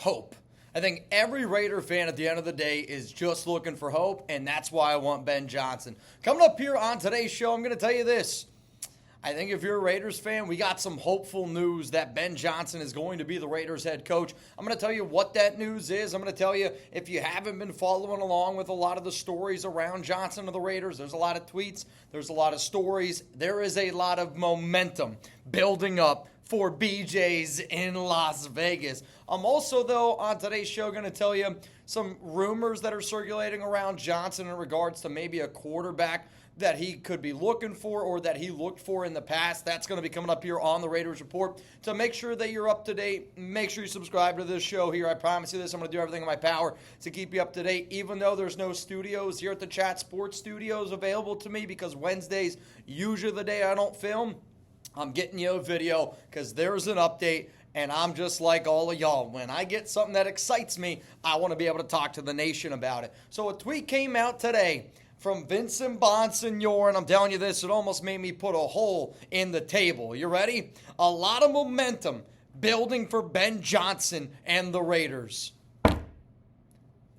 hope. I think every Raider fan at the end of the day is just looking for hope, and that's why I want Ben Johnson. Coming up here on today's show, I'm going to tell you this. I think if you're a Raiders fan, we got some hopeful news that Ben Johnson is going to be the Raiders head coach. I'm going to tell you what that news is. I'm going to tell you, if you haven't been following along with a lot of the stories around Johnson and the Raiders, there's a lot of tweets, there's a lot of stories. There is a lot of momentum building up for BJ's in Las Vegas. I'm also, though, on today's show going to tell you some rumors that are circulating around Johnson in regards to maybe a quarterback that he could be looking for or that he looked for in the past. That's going to be coming up here on the Raiders Report. So make sure that you're up to date. Make sure you subscribe to this show here. I promise you this. I'm going to do everything in my power to keep you up to date, even though there's no studios here at the Chat Sports Studios available to me, because Wednesday's usually the day I don't film. I'm getting you a video because there's an update, and I'm just like all of y'all. When I get something that excites me, I want to be able to talk to the nation about it. So a tweet came out today from Vincent Bonsignor, and I'm telling you this, it almost made me put a hole in the table. You ready? A lot of momentum building for Ben Johnson and the Raiders.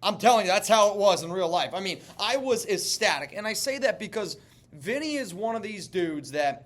I'm telling you, that's how it was in real life. I mean, I was ecstatic, and I say that because Vinny is one of these dudes that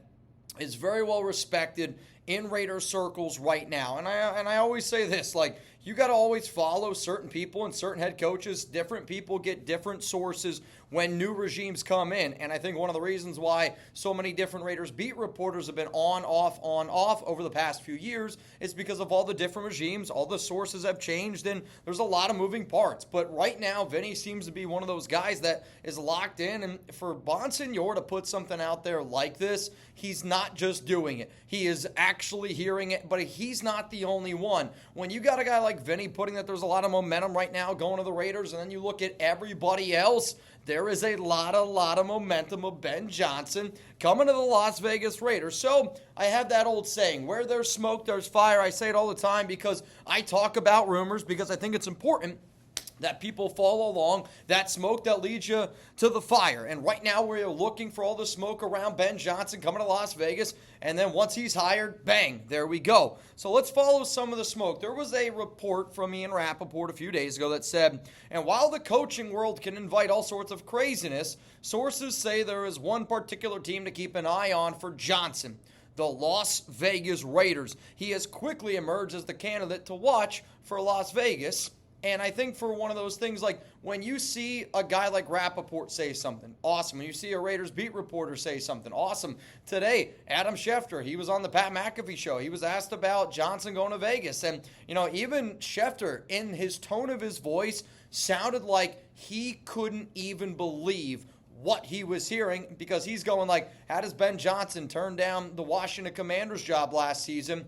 is very well respected in Raider circles right now. And I always say this, like, you got to always follow certain people and certain head coaches. Different people get different sources when new regimes come in. And I think one of the reasons why so many different Raiders beat reporters have been on, off over the past few years is because of all the different regimes. All the sources have changed, and there's a lot of moving parts. But right now, Vinny seems to be one of those guys that is locked in. And for Bonsignor to put something out there like this, he's not just doing it. He is actually hearing it, but he's not the only one. When you got a guy like Vinny putting that there's a lot of momentum right now going to the Raiders, and then you look at everybody else, there is a lot of momentum of Ben Johnson coming to the Las Vegas Raiders. So I have that old saying, where there's smoke, there's fire. I say it all the time because I talk about rumors because I think it's important that people follow along that smoke that leads you to the fire. And right now we're looking for all the smoke around Ben Johnson coming to Las Vegas. And then once he's hired, bang, there we go. So let's follow some of the smoke. There was a report from Ian Rappaport a few days ago that said, and while the coaching world can invite all sorts of craziness, sources say there is one particular team to keep an eye on for Johnson: the Las Vegas Raiders. He has quickly emerged as the candidate to watch for Las Vegas. And I think for one of those things, like when you see a guy like Rappaport say something, awesome. When you see a Raiders beat reporter say something, awesome. Today, Adam Schefter, he was on the Pat McAfee show. He was asked about Johnson going to Vegas. And, even Schefter, in his tone of his voice, sounded like he couldn't even believe what he was hearing, because he's going like, how does Ben Johnson turn down the Washington Commanders job last season?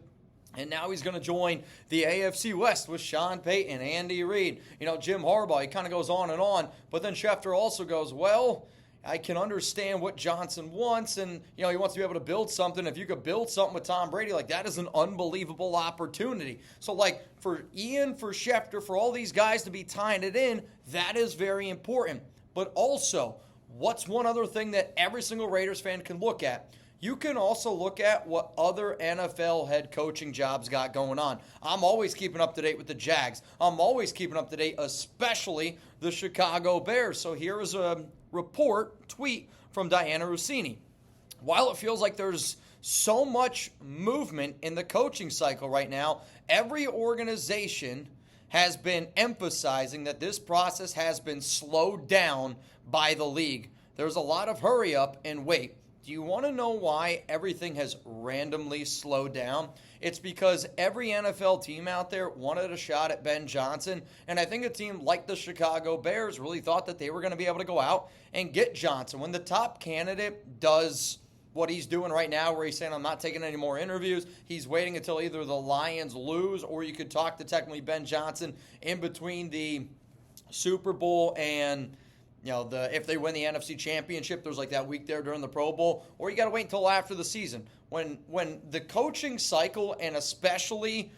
And now he's going to join the AFC West with Sean Payton, Andy Reid, Jim Harbaugh. He kind of goes on and on. But then Schefter also goes, well, I can understand what Johnson wants. And, he wants to be able to build something. If you could build something with Tom Brady, like that is an unbelievable opportunity. So, like, for Ian, for Schefter, for all these guys to be tying it in, that is very important. But also, what's one other thing that every single Raiders fan can look at? You can also look at what other NFL head coaching jobs got going on. I'm always keeping up to date with the Jags. I'm always keeping up to date, especially the Chicago Bears. So here is a tweet from Diana Rossini. While it feels like there's so much movement in the coaching cycle right now, every organization has been emphasizing that this process has been slowed down by the league. There's a lot of hurry up and wait. Do you want to know why everything has randomly slowed down? It's because every NFL team out there wanted a shot at Ben Johnson, and I think a team like the Chicago Bears really thought that they were going to be able to go out and get Johnson. When the top candidate does what he's doing right now, where he's saying, I'm not taking any more interviews, he's waiting until either the Lions lose, or you could talk to technically Ben Johnson in between the Super Bowl and if they win the NFC Championship, there's like that week there during the Pro Bowl, or you got to wait until after the season. When the coaching cycle, and especially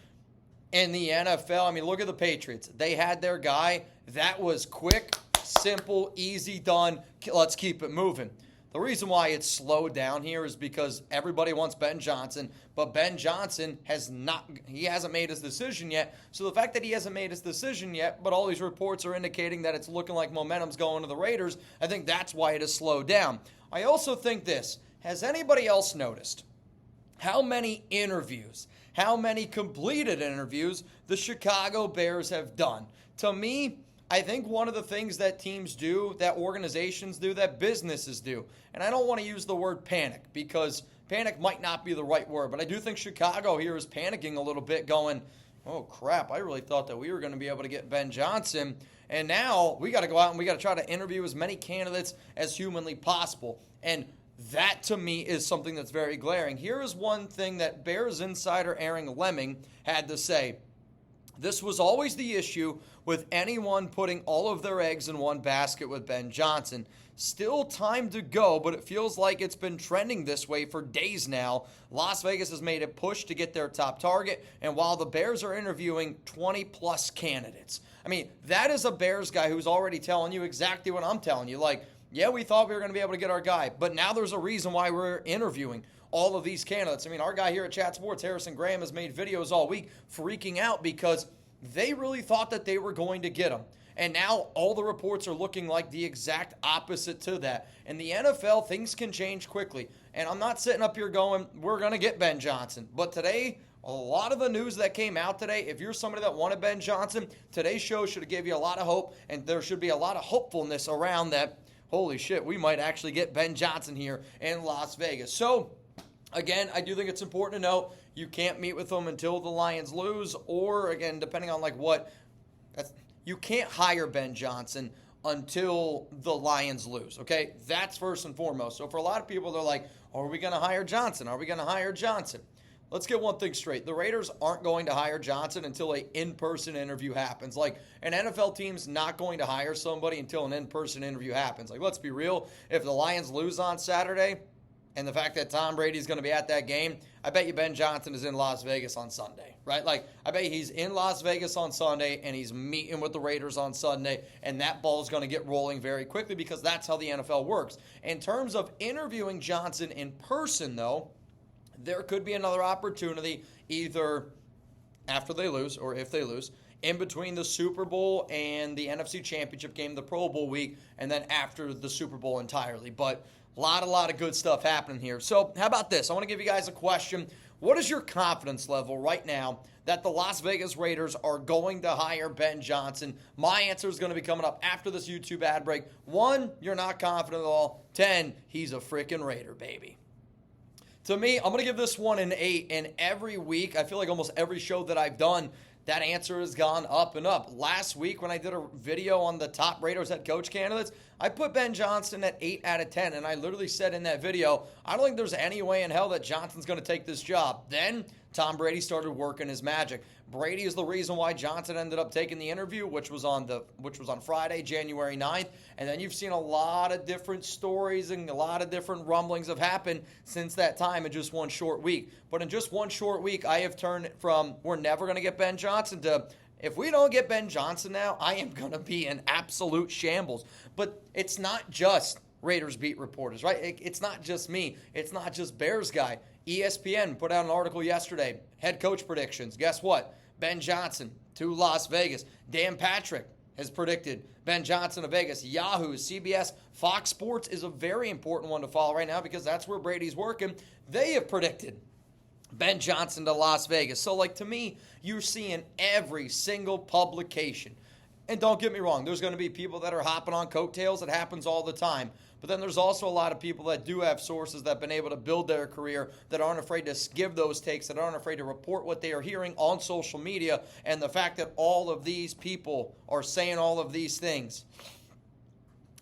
in the NFL, I mean, look at the Patriots. They had their guy. That was quick, simple, easy, done. Let's keep it moving. The reason why it's slowed down here is because everybody wants Ben Johnson, but Ben Johnson hasn't made his decision yet. So the fact that he hasn't made his decision yet, but all these reports are indicating that it's looking like momentum's going to the Raiders, I think that's why it has slowed down. I also think this. Has anybody else noticed how many interviews, how many completed interviews the Chicago Bears have done? To me, I think one of the things that teams do, that organizations do, that businesses do, and I don't want to use the word panic because panic might not be the right word, but I do think Chicago here is panicking a little bit going, oh crap, I really thought that we were going to be able to get Ben Johnson, and now we got to go out and we got to try to interview as many candidates as humanly possible. And that, to me, is something that's very glaring. Here is one thing that Bears insider Aaron Lemming had to say. This was always the issue with anyone putting all of their eggs in one basket with Ben Johnson. Still time to go, but it feels like it's been trending this way for days now. Las Vegas has made a push to get their top target, and while the Bears are interviewing 20-plus candidates. I mean, that is a Bears guy who's already telling you exactly what I'm telling you. Like, yeah, we thought we were going to be able to get our guy, but now there's a reason why we're interviewing all of these candidates. I mean, our guy here at Chat Sports, Harrison Graham, has made videos all week freaking out because they really thought that they were going to get him. And now all the reports are looking like the exact opposite to that. In the NFL, things can change quickly. And I'm not sitting up here going, we're going to get Ben Johnson. But today, a lot of the news that came out today, if you're somebody that wanted Ben Johnson, today's show should have gave you a lot of hope. And there should be a lot of hopefulness around that. Holy shit, we might actually get Ben Johnson here in Las Vegas. So, again, I do think it's important to note you can't meet with them until the Lions lose, or, again, depending on you can't hire Ben Johnson until the Lions lose, okay? That's first and foremost. So for a lot of people, they're like, are we going to hire Johnson? Are we going to hire Johnson? Let's get one thing straight. The Raiders aren't going to hire Johnson until an in-person interview happens. Like, an NFL team's not going to hire somebody until an in-person interview happens. Like, let's be real. If the Lions lose on Saturday, and the fact that Tom Brady's going to be at that game, I bet you Ben Johnson is in Las Vegas on Sunday, right? Like, I bet he's in Las Vegas on Sunday, and he's meeting with the Raiders on Sunday, and that ball is going to get rolling very quickly because that's how the NFL works. In terms of interviewing Johnson in person, though, there could be another opportunity either after they lose or if they lose, in between the Super Bowl and the NFC Championship game, the Pro Bowl week, and then after the Super Bowl entirely. But a lot of good stuff happening here. So how about this? I want to give you guys a question. What is your confidence level right now that the Las Vegas Raiders are going to hire Ben Johnson? My answer is going to be coming up after this YouTube ad break. 1, you're not confident at all. 10, he's a freaking Raider, baby. To me, I'm going to give this one an 8, and every week, I feel like almost every show that I've done, that answer has gone up and up. Last week, when I did a video on the top Raiders head coach candidates, I put Ben Johnson at 8 out of 10, and I literally said in that video, I don't think there's any way in hell that Johnson's going to take this job. Then Tom Brady started working his magic. Brady is the reason why Johnson ended up taking the interview, which was on Friday, January 9th. And then you've seen a lot of different stories and a lot of different rumblings have happened since that time in just one short week. But in just one short week, I have turned from we're never going to get Ben Johnson to if we don't get Ben Johnson now, I am going to be in absolute shambles. But it's not just Raiders beat reporters, right? It's not just me. It's not just Bears guy. ESPN put out an article yesterday. Head coach predictions. Guess what? Ben Johnson to Las Vegas. Dan Patrick has predicted Ben Johnson to Vegas. Yahoo, CBS, Fox Sports is a very important one to follow right now because that's where Brady's working. They have predicted Ben Johnson to Las Vegas. So, to me, you're seeing every single publication. And don't get me wrong, there's going to be people that are hopping on coattails. It happens all the time. But then there's also a lot of people that do have sources that have been able to build their career, that aren't afraid to give those takes, that aren't afraid to report what they are hearing on social media. And the fact that all of these people are saying all of these things,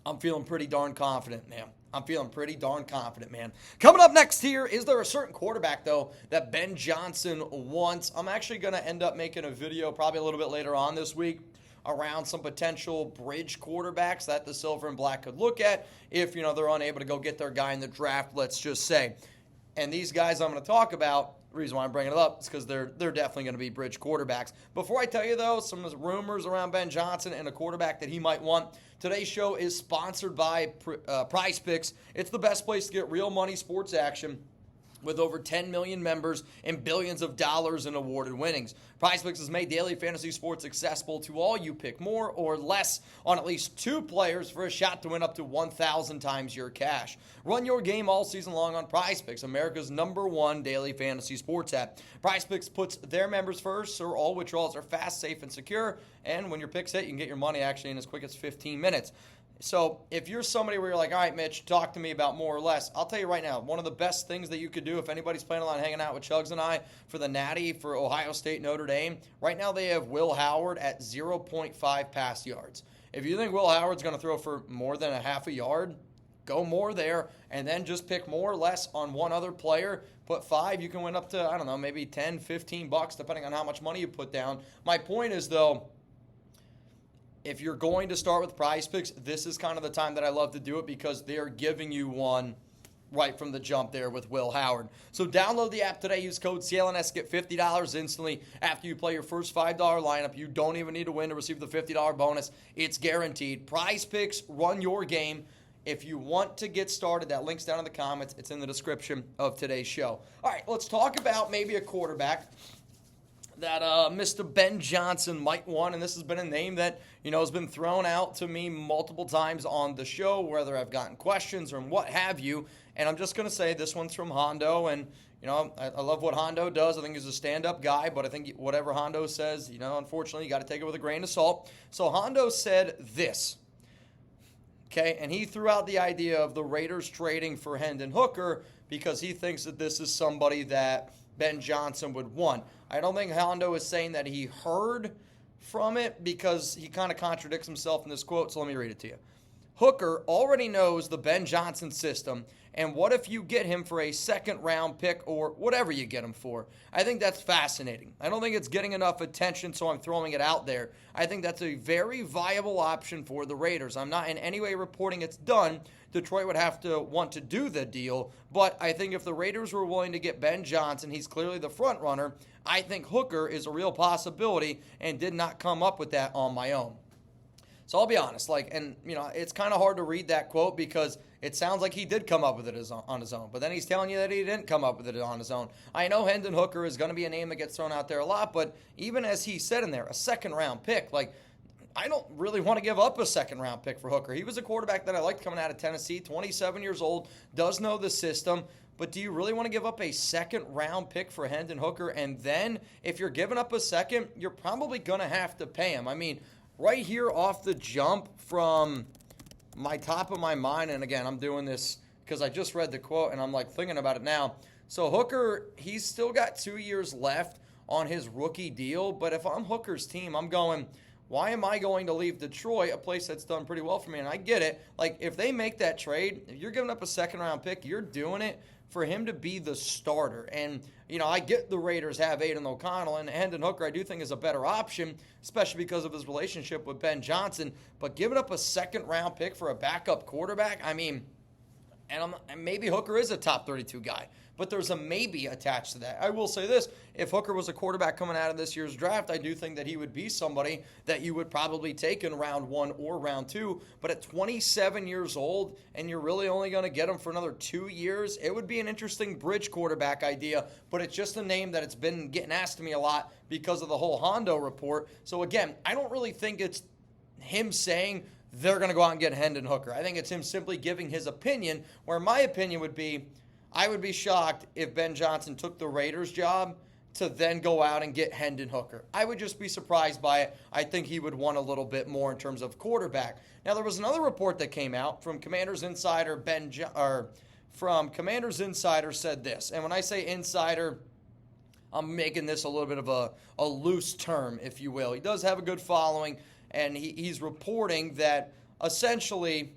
I'm feeling pretty darn confident, man. Coming up next here, is there a certain quarterback, though, that Ben Johnson wants? I'm actually going to end up making a video probably a little bit later on this week around some potential bridge quarterbacks that the Silver and Black could look at if, they're unable to go get their guy in the draft, let's just say. And these guys I'm going to talk about reason why I'm bringing it up is because they're definitely going to be bridge quarterbacks. Before I tell you, though, some of the rumors around Ben Johnson and a quarterback that he might want, today's show is sponsored by Prize Picks. It's the best place to get real money sports action, with over 10 million members and billions of dollars in awarded winnings. PrizePicks has made daily fantasy sports accessible to all. You pick more or less on at least 2 players for a shot to win up to 1,000 times your cash. Run your game all season long on PrizePicks, America's #1 daily fantasy sports app. PrizePicks puts their members first, so all withdrawals are fast, safe, and secure. And when your picks hit, you can get your money actually in as quick as 15 minutes. So if you're somebody where you're like, all right, Mitch, talk to me about more or less, I'll tell you right now, one of the best things that you could do if anybody's planning on hanging out with Chugs and I for the Natty for Ohio State Notre Dame, right now they have Will Howard at 0.5 pass yards. If you think Will Howard's going to throw for more than a half a yard, go more there, and then just pick more or less on one other player. Put 5, you can win up to, I don't know, maybe 10, 15 bucks, depending on how much money you put down. My point is, though, if you're going to start with Prize Picks, this is kind of the time that I love to do it because they're giving you one right from the jump there with Will Howard. So download the app today. Use code CLNS. Get $50 instantly after you play your first $5 lineup. You don't even need to win to receive the $50 bonus. It's guaranteed. Prize Picks, run your game. If you want to get started, that link's down in the comments. It's in the description of today's show. All right, let's talk about maybe a quarterback that Mr. Ben Johnson might want, and this has been a name that, has been thrown out to me multiple times on the show, whether I've gotten questions or what have you, and I'm just going to say this one's from Hondo, and, I love what Hondo does. I think he's a stand-up guy, but I think whatever Hondo says, unfortunately, you got to take it with a grain of salt. So Hondo said this, okay, and he threw out the idea of the Raiders trading for Hendon Hooker because he thinks that this is somebody that Ben Johnson would want. I don't think Hondo is saying that he heard from it because he kind of contradicts himself in this quote, so let me read it to you. Hooker already knows the Ben Johnson system, and what if you get him for a second-round pick or whatever you get him for? I think that's fascinating. I don't think it's getting enough attention, so I'm throwing it out there. I think that's a very viable option for the Raiders. I'm not in any way reporting it's done. Detroit would have to want to do the deal, but I think if the Raiders were willing to get Ben Johnson, he's clearly the front runner. I think Hooker is a real possibility and did not come up with that on my own. So I'll be honest, it's kind of hard to read that quote because it sounds like he did come up with it on his own, but then he's telling you that he didn't come up with it on his own. I know Hendon Hooker is going to be a name that gets thrown out there a lot, but even as he said in there, a second-round pick, I don't really want to give up a second-round pick for Hooker. He was a quarterback that I liked coming out of Tennessee, 27 years old, does know the system, but do you really want to give up a second-round pick for Hendon Hooker? And then if you're giving up a second, you're probably going to have to pay him. I mean, right here off the jump from my top of my mind, and again, I'm doing this because I just read the quote and I'm thinking about it now. So Hooker, he's still got 2 years left on his rookie deal, but if I'm Hooker's team, I'm going, why am I going to leave Detroit, a place that's done pretty well for me? And I get it. If they make that trade, if you're giving up a second-round pick, you're doing it for him to be the starter. And, I get the Raiders have Aiden O'Connell, and Hendon Hooker I do think is a better option, especially because of his relationship with Ben Johnson. But giving up a second-round pick for a backup quarterback, and maybe Hooker is a top 32 guy, but there's a maybe attached to that. I will say this, if Hooker was a quarterback coming out of this year's draft, I do think that he would be somebody that you would probably take in round 1 or round 2, but at 27 years old, and you're really only going to get him for another 2 years, it would be an interesting bridge quarterback idea, but it's just a name that it's been getting asked to me a lot because of the whole Hondo report. So again, I don't really think it's him saying they're going to go out and get Hendon Hooker. I think it's him simply giving his opinion, where my opinion would be, I would be shocked if Ben Johnson took the Raiders job to then go out and get Hendon Hooker. I would just be surprised by it. I think he would want a little bit more in terms of quarterback. Now, there was another report that came out from Commanders insider Commanders Insider said this. And when I say insider, I'm making this a little bit of a loose term, if you will. He does have a good following, and he's reporting that essentially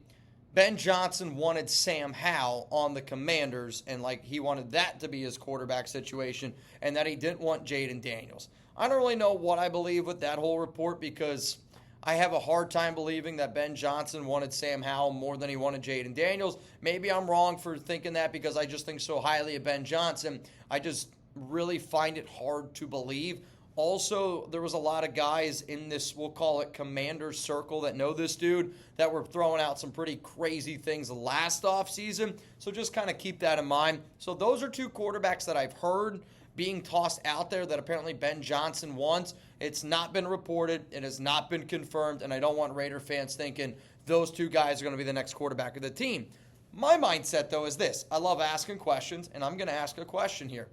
Ben Johnson wanted Sam Howell on the Commanders, and he wanted that to be his quarterback situation, and that he didn't want Jaden Daniels. I don't really know what I believe with that whole report because I have a hard time believing that Ben Johnson wanted Sam Howell more than he wanted Jaden Daniels. Maybe I'm wrong for thinking that because I just think so highly of Ben Johnson. I just really find it hard to believe. Also, there was a lot of guys in this, we'll call it commander circle, that know this dude that were throwing out some pretty crazy things last offseason. So just kind of keep that in mind. So those are two quarterbacks that I've heard being tossed out there that apparently Ben Johnson wants. It's not been reported. It has not been confirmed. And I don't want Raider fans thinking those two guys are going to be the next quarterback of the team. My mindset, though, is this. I love asking questions, and I'm going to ask a question here.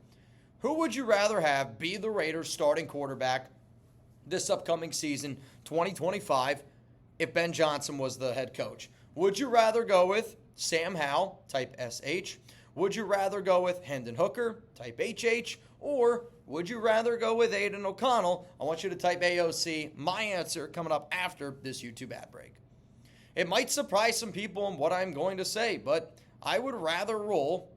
Who would you rather have be the Raiders' starting quarterback this upcoming season, 2025, if Ben Johnson was the head coach? Would you rather go with Sam Howell, type SH? Would you rather go with Hendon Hooker, type HH? Or would you rather go with Hendon O'Connell? I want you to type AOC. My answer coming up after this YouTube ad break. It might surprise some people in what I'm going to say, but I would rather roll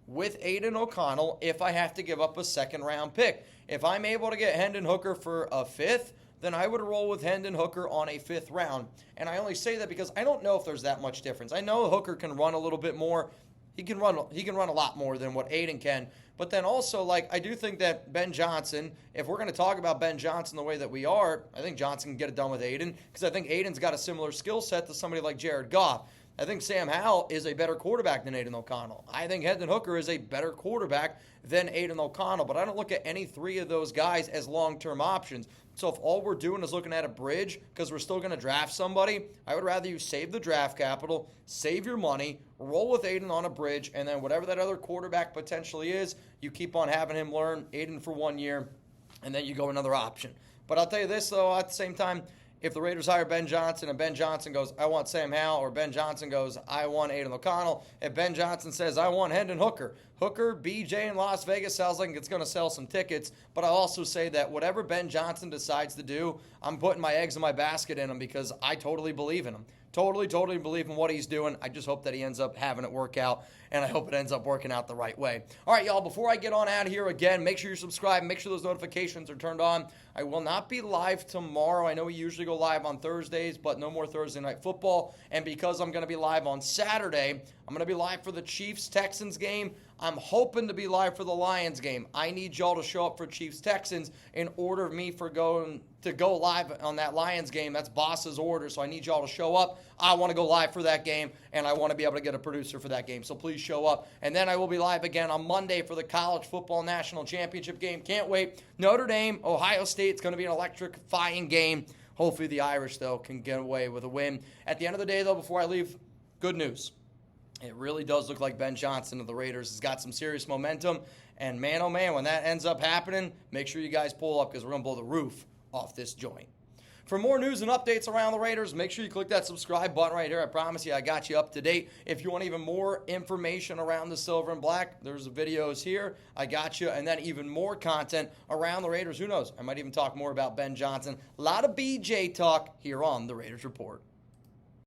with Hendon O'Connell if I have to give up a second-round pick. If I'm able to get Hendon Hooker for a fifth, then I would roll with Hendon Hooker on a fifth round. And I only say that because I don't know if there's that much difference. I know Hooker can run a little bit more. He can run a lot more than what Hendon can. But then also, I do think that Ben Johnson, if we're going to talk about Ben Johnson the way that we are, I think Johnson can get it done with Hendon because I think Hendon's got a similar skill set to somebody like Jared Goff. I think Sam Howell is a better quarterback than Hendon O'Connell. I think Hendon Hooker is a better quarterback than Hendon O'Connell, but I don't look at any three of those guys as long-term options. So if all we're doing is looking at a bridge because we're still going to draft somebody, I would rather you save the draft capital, save your money, roll with Hendon on a bridge, and then whatever that other quarterback potentially is, you keep on having him learn Hendon for 1 year, and then you go another option. But I'll tell you this, though, at the same time, if the Raiders hire Ben Johnson and Ben Johnson goes, I want Sam Howell, or Ben Johnson goes, I want Hendon O'Connell, if Ben Johnson says, I want Hendon Hooker, BJ in Las Vegas sounds like it's going to sell some tickets, but I'll also say that whatever Ben Johnson decides to do, I'm putting my eggs in my basket in him because I totally believe in him. Totally believe in what he's doing. I just hope that he ends up having it work out, and I hope it ends up working out the right way. All right, y'all, before I get on out of here again, make sure you're subscribed. Make sure those notifications are turned on. I will not be live tomorrow. I know we usually go live on Thursdays, but no more Thursday Night Football. And because I'm going to be live on Saturday, I'm going to be live for the Chiefs-Texans game. I'm hoping to be live for the Lions game. I need y'all to show up for Chiefs-Texans in order of me to go live on that Lions game. That's boss's order, so I need y'all to show up. I want to go live for that game, and I want to be able to get a producer for that game, so please show up. And then I will be live again on Monday for the College Football National Championship game. Can't wait. Notre Dame, Ohio State. It's going to be an electrifying game. Hopefully the Irish, though, can get away with a win. At the end of the day, though, before I leave, good news. It really does look like Ben Johnson of the Raiders has got some serious momentum. And man, oh man, when that ends up happening, make sure you guys pull up because we're going to blow the roof off this joint. For more news and updates around the Raiders, make sure you click that subscribe button right here. I promise you I got you up to date. If you want even more information around the silver and black, there's the videos here. I got you. And then even more content around the Raiders. Who knows? I might even talk more about Ben Johnson. A lot of BJ talk here on the Raiders Report.